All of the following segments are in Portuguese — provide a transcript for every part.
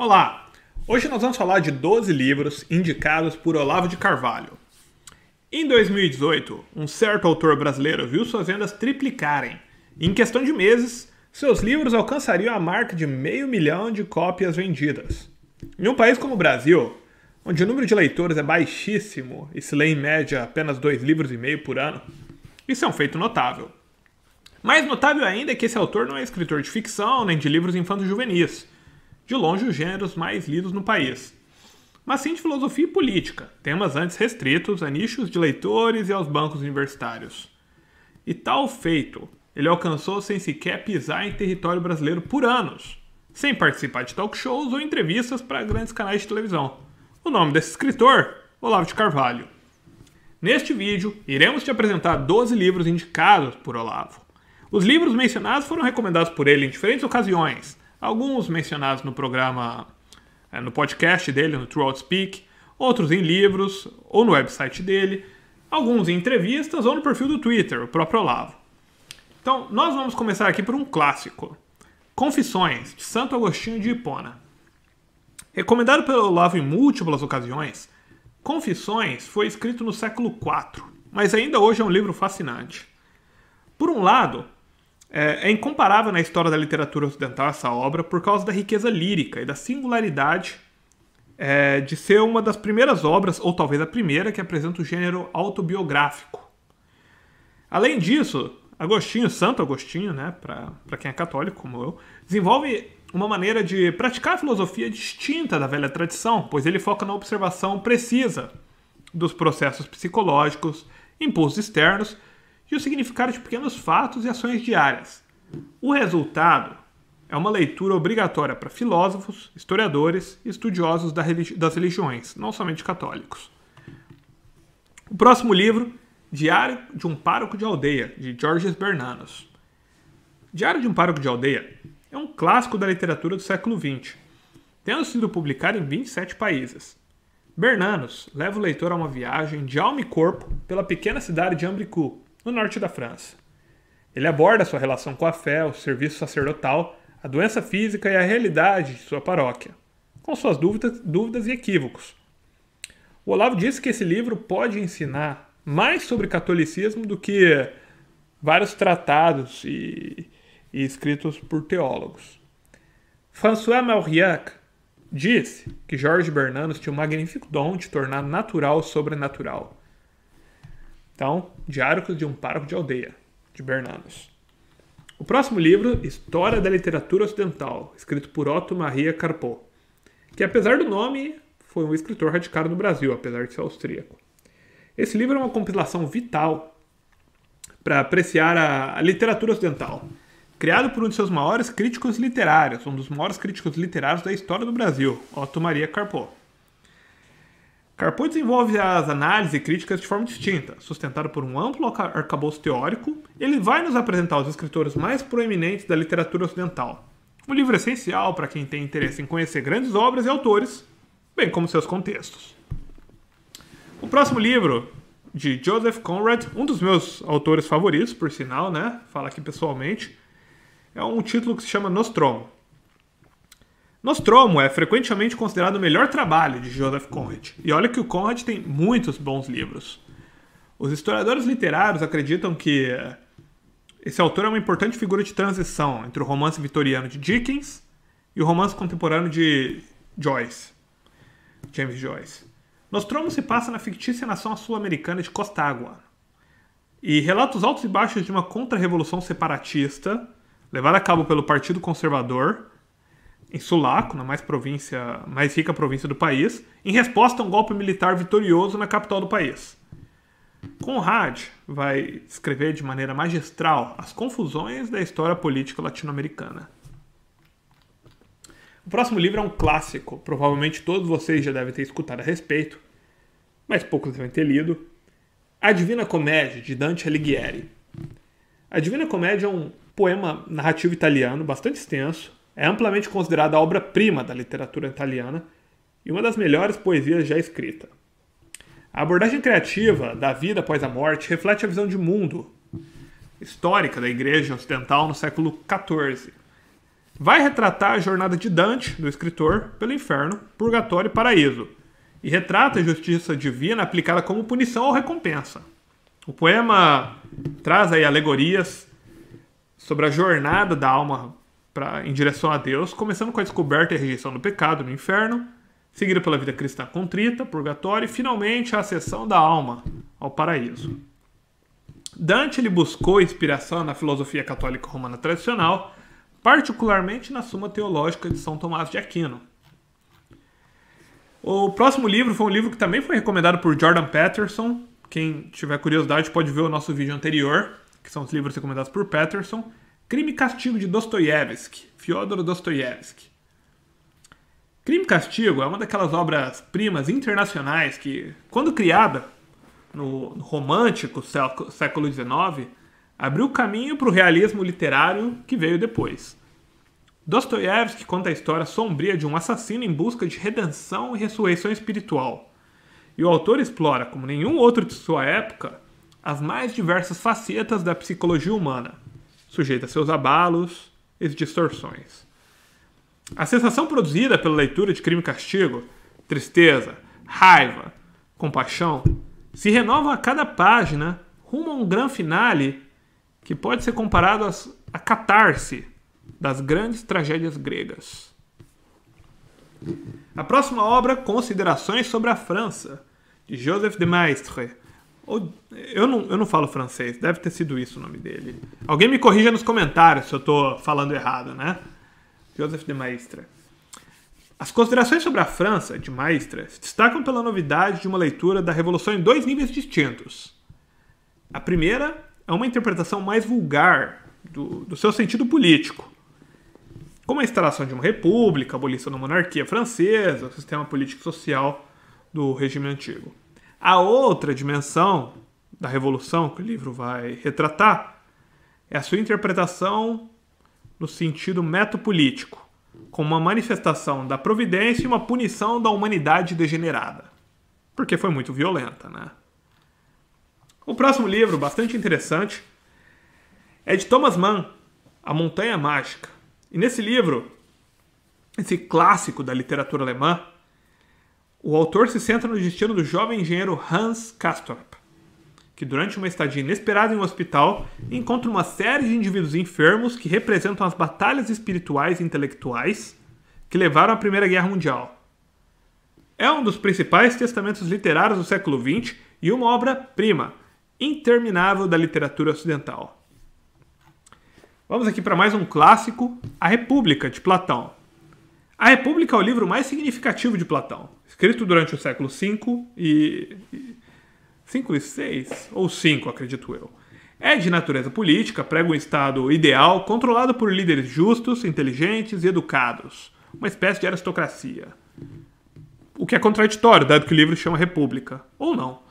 Olá! Hoje nós vamos falar de 12 livros indicados por Olavo de Carvalho. Em 2018, um certo autor brasileiro viu suas vendas triplicarem. E em questão de meses, seus livros alcançariam a marca de 500 mil de cópias vendidas. Em um país como o Brasil, onde o número de leitores é baixíssimo e se lê em média apenas 2,5 livros por ano, isso é um feito notável. Mais notável ainda é que esse autor não é escritor de ficção nem de livros infanto-juvenis, de longe os gêneros mais lidos no país, mas sim de filosofia e política, temas antes restritos a nichos de leitores e aos bancos universitários. E tal feito, ele alcançou sem sequer pisar em território brasileiro por anos, sem participar de talk shows ou entrevistas para grandes canais de televisão. O nome desse escritor, Olavo de Carvalho. Neste vídeo, iremos te apresentar 12 livros indicados por Olavo. Os livros mencionados foram recomendados por ele em diferentes ocasiões, alguns mencionados no programa, no podcast dele, no True Outspeak, outros em livros ou no website dele, alguns em entrevistas ou no perfil do Twitter, o próprio Olavo. Então, nós vamos começar aqui por um clássico, Confissões, de Santo Agostinho de Hipona. Recomendado pelo Olavo em múltiplas ocasiões, Confissões foi escrito no século IV, mas ainda hoje é um livro fascinante. Por um lado, é incomparável na história da literatura ocidental essa obra por causa da riqueza lírica e da singularidade de ser uma das primeiras obras, ou talvez a primeira, que apresenta o gênero autobiográfico. Além disso, Santo Agostinho, né, para quem é católico como eu, desenvolve uma maneira de praticar a filosofia distinta da velha tradição, pois ele foca na observação precisa dos processos psicológicos, impulsos externos e o significado de pequenos fatos e ações diárias. O resultado é uma leitura obrigatória para filósofos, historiadores e estudiosos das religiões, não somente católicos. O próximo livro, Diário de um Pároco de Aldeia, de Georges Bernanos. Diário de um Pároco de Aldeia é um clássico da literatura do século XX, tendo sido publicado em 27 países. Bernanos leva o leitor a uma viagem de alma e corpo pela pequena cidade de Ambricourt, no norte da França. Ele aborda sua relação com a fé, o serviço sacerdotal, a doença física e a realidade de sua paróquia, com suas dúvidas e equívocos. O Olavo disse que esse livro pode ensinar mais sobre catolicismo do que vários tratados e escritos por teólogos. François Mauriac disse que Georges Bernanos tinha um magnífico dom de tornar natural o sobrenatural. Então, Diário de um Pároco de Aldeia, de Bernanos. O próximo livro, História da Literatura Ocidental, escrito por Otto-Maria Carpeaux, que apesar do nome, foi um escritor radicado no Brasil, apesar de ser austríaco. Esse livro é uma compilação vital para apreciar a literatura ocidental, criado por um de seus maiores críticos literários, um dos maiores críticos literários da história do Brasil, Otto-Maria Carpeaux. Carpeaux desenvolve as análises e críticas de forma distinta, sustentado por um amplo arcabouço teórico. Ele vai nos apresentar os escritores mais proeminentes da literatura ocidental. Um livro essencial para quem tem interesse em conhecer grandes obras e autores, bem como seus contextos. O próximo livro, de Joseph Conrad, um dos meus autores favoritos, por sinal, né? Fala aqui pessoalmente, é um título que se chama Nostromo. Nostromo é frequentemente considerado o melhor trabalho de Joseph Conrad. E olha que o Conrad tem muitos bons livros. Os historiadores literários acreditam que esse autor é uma importante figura de transição entre o romance vitoriano de Dickens e o romance contemporâneo de James Joyce. Nostromo se passa na fictícia nação sul-americana de Costa Agua e relata os altos e baixos de uma contra-revolução separatista levada a cabo pelo Partido Conservador em Sulaco, na mais rica província do país, em resposta a um golpe militar vitorioso na capital do país. Conrad vai escrever de maneira magistral as confusões da história política latino-americana. O próximo livro é um clássico, provavelmente todos vocês já devem ter escutado a respeito, mas poucos devem ter lido. A Divina Comédia, de Dante Alighieri. A Divina Comédia é um poema narrativo italiano bastante extenso, é amplamente considerada a obra-prima da literatura italiana e uma das melhores poesias já escrita. A abordagem criativa da vida após a morte reflete a visão de mundo histórica da Igreja Ocidental no século XIV. vai retratar a jornada de Dante, do escritor, pelo inferno, purgatório e paraíso, e retrata a justiça divina aplicada como punição ou recompensa. O poema traz aí alegorias sobre a jornada da alma em direção a Deus, começando com a descoberta e a rejeição do pecado no inferno, seguida pela vida cristã contrita, purgatório e finalmente a ascensão da alma ao paraíso. Dante ele buscou inspiração na filosofia católica romana tradicional, particularmente na Suma Teológica de São Tomás de Aquino. O próximo livro foi um livro que também foi recomendado por Jordan Peterson. Quem tiver curiosidade pode ver o nosso vídeo anterior, que são os livros recomendados por Peterson. Crime e Castigo de Dostoiévski, Fyodor Dostoiévski. Crime e Castigo é uma daquelas obras-primas internacionais que, quando criada no romântico século XIX, abriu caminho para o realismo literário que veio depois. Dostoiévski conta a história sombria de um assassino em busca de redenção e ressurreição espiritual. E o autor explora, como nenhum outro de sua época, as mais diversas facetas da psicologia humana, sujeita a seus abalos e distorções. A sensação produzida pela leitura de Crime e Castigo, tristeza, raiva, compaixão, se renova a cada página rumo a um grande finale que pode ser comparado à catarse das grandes tragédias gregas. A próxima obra, Considerações sobre a França, de Joseph de Maistre. Eu não falo francês, deve ter sido isso o nome dele. Alguém me corrija nos comentários se eu estou falando errado, né? Joseph de Maistre. As Considerações sobre a França, de Maistre, se destacam pela novidade de uma leitura da Revolução em dois níveis distintos. A primeira é uma interpretação mais vulgar do seu sentido político, como a instalação de uma república, a abolição da monarquia francesa, o sistema político e social do regime antigo. A outra dimensão da Revolução que o livro vai retratar é a sua interpretação no sentido metapolítico, como uma manifestação da providência e uma punição da humanidade degenerada, porque foi muito violenta, né? O próximo livro, bastante interessante, é de Thomas Mann, A Montanha Mágica. E nesse livro, esse clássico da literatura alemã, o autor se centra no destino do jovem engenheiro Hans Castorp, que durante uma estadia inesperada em um hospital encontra uma série de indivíduos enfermos que representam as batalhas espirituais e intelectuais que levaram à Primeira Guerra Mundial. É um dos principais testamentos literários do século XX e uma obra-prima interminável da literatura ocidental. Vamos aqui para mais um clássico, A República, de Platão. A República é o livro mais significativo de Platão, escrito durante o século V e 6, ou 5, acredito eu. É de natureza política, prega um Estado ideal, controlado por líderes justos, inteligentes e educados, uma espécie de aristocracia. O que é contraditório, dado que o livro chama República, ou não.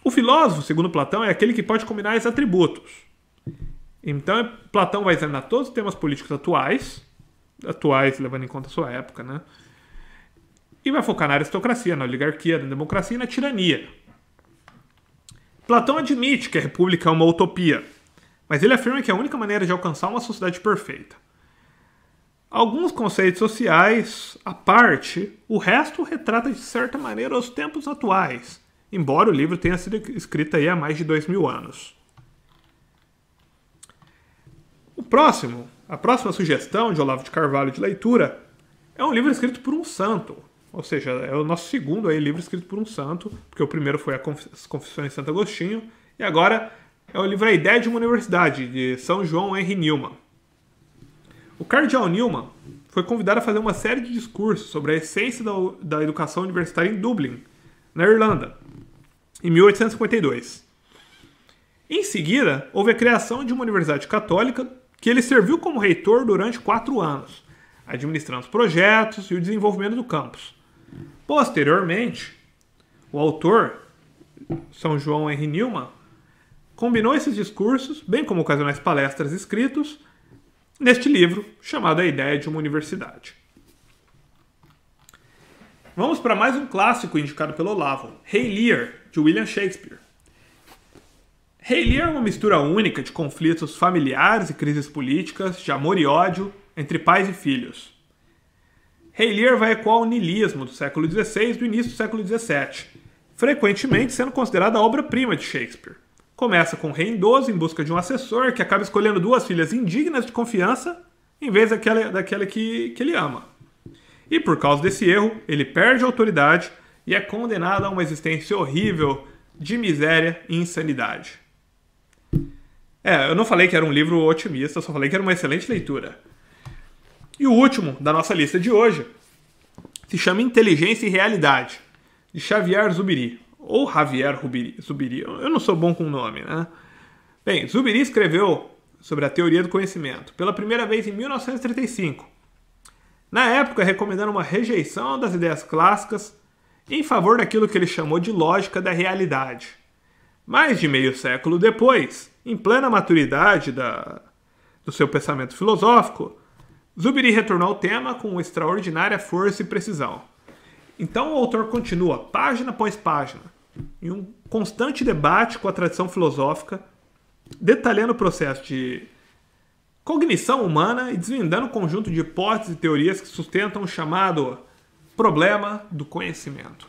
O filósofo, segundo Platão, é aquele que pode combinar esses atributos. Então, Platão vai examinar todos os temas políticos atuais levando em conta a sua época, né? E vai focar na aristocracia, na oligarquia, na democracia e na tirania. Platão admite que a república é uma utopia, mas ele afirma que é a única maneira de alcançar uma sociedade perfeita. Alguns conceitos sociais à parte, o resto retrata de certa maneira os tempos atuais, embora o livro tenha sido escrito aí há mais de 2000 anos. A próxima sugestão de Olavo de Carvalho de leitura é um livro escrito por um santo. Ou seja, é o nosso segundo aí, livro escrito por um santo, porque o primeiro foi As Confissões de Santo Agostinho, e agora é o livro A Ideia de uma Universidade, de São João Henry Newman. O cardeal Newman foi convidado a fazer uma série de discursos sobre a essência da educação universitária em Dublin, na Irlanda, em 1852. Em seguida, houve a criação de uma universidade católica que ele serviu como reitor durante 4 anos, administrando os projetos e o desenvolvimento do campus. Posteriormente, o autor, São João Henry Newman, combinou esses discursos, bem como ocasionais palestras escritos, neste livro chamado A Ideia de uma Universidade. Vamos para mais um clássico indicado pelo Olavo, Rei Lear, de William Shakespeare. Rei Lear é uma mistura única de conflitos familiares e crises políticas, de amor e ódio, entre pais e filhos. Rei Lear vai ecoar o niilismo do século XVI e do início do século XVII, frequentemente sendo considerada a obra-prima de Shakespeare. Começa com um rei idoso em busca de um assessor que acaba escolhendo duas filhas indignas de confiança em vez daquela que ele ama. E por causa desse erro, ele perde a autoridade e é condenado a uma existência horrível de miséria e insanidade. Eu não falei que era um livro otimista, eu só falei que era uma excelente leitura. E o último da nossa lista de hoje se chama Inteligência e Realidade, de Xavier Zubiri, ou Javier Zubiri. Eu não sou bom com o nome, né? Bem, Zubiri escreveu sobre a teoria do conhecimento pela primeira vez em 1935. Na época, recomendando uma rejeição das ideias clássicas em favor daquilo que ele chamou de lógica da realidade. Mais de meio século depois, em plena maturidade do seu pensamento filosófico, Zubiri retornou ao tema com extraordinária força e precisão. Então o autor continua, página após página, em um constante debate com a tradição filosófica, detalhando o processo de cognição humana e desvendando um conjunto de hipóteses e teorias que sustentam o chamado problema do conhecimento.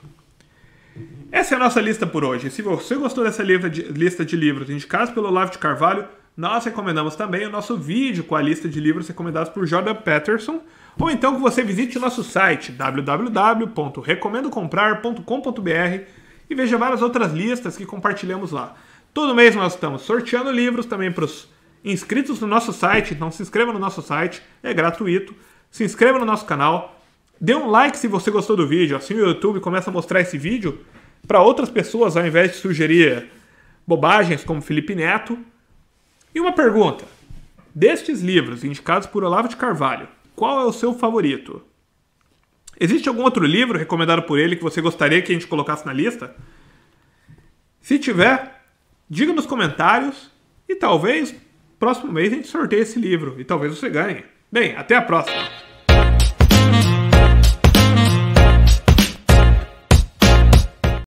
Essa é a nossa lista por hoje. Se você gostou dessa lista de livros indicados pelo Olavo de Carvalho, nós recomendamos também o nosso vídeo com a lista de livros recomendados por Jordan Peterson, ou então que você visite o nosso site www.recomendocomprar.com.br e veja várias outras listas que compartilhamos lá. Todo mês nós estamos sorteando livros também para os inscritos no nosso site, então se inscreva no nosso site, é gratuito. Se inscreva no nosso canal, dê um like se você gostou do vídeo, assim o YouTube começa a mostrar esse vídeo para outras pessoas ao invés de sugerir bobagens como Felipe Neto. E uma pergunta, destes livros indicados por Olavo de Carvalho, qual é o seu favorito? Existe algum outro livro recomendado por ele que você gostaria que a gente colocasse na lista? Se tiver, diga nos comentários e talvez próximo mês a gente sorteie esse livro e talvez você ganhe. Bem, até a próxima!